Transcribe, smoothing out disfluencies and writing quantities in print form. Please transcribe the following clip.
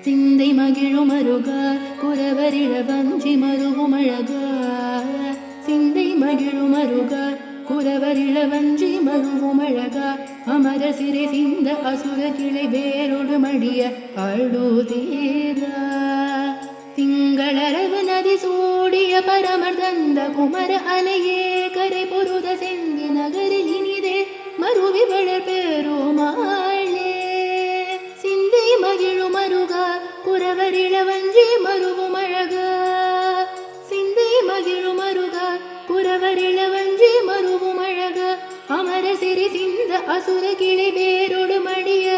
சிந்தை மகிழும் அருகா குரவரிழ வஞ்சி மருவும் அழகா சிந்தை மகிழும் அருகா குரவரிழ வஞ்சி மருவும் அழகா அமர சிறை சிந்த அசுர கிளை வேரோடு மடிய அழுதீரா திங்களரவு நதி சூடிய பரமர் தந்த குமர அலையே கரை பொருத செந்தி நகரில் இனிதே மருவி வளர் பெருமாளே சிந்தை மகிழும் அருகா குரவரிழ வஞ்சி மருவும் அழகா சிந்தை மகிழும் அருகா குரவரிழ வஞ்சி மருவும் அழகா அமர சிறி சிந்த அசுர கிளை வேரோடு மடிய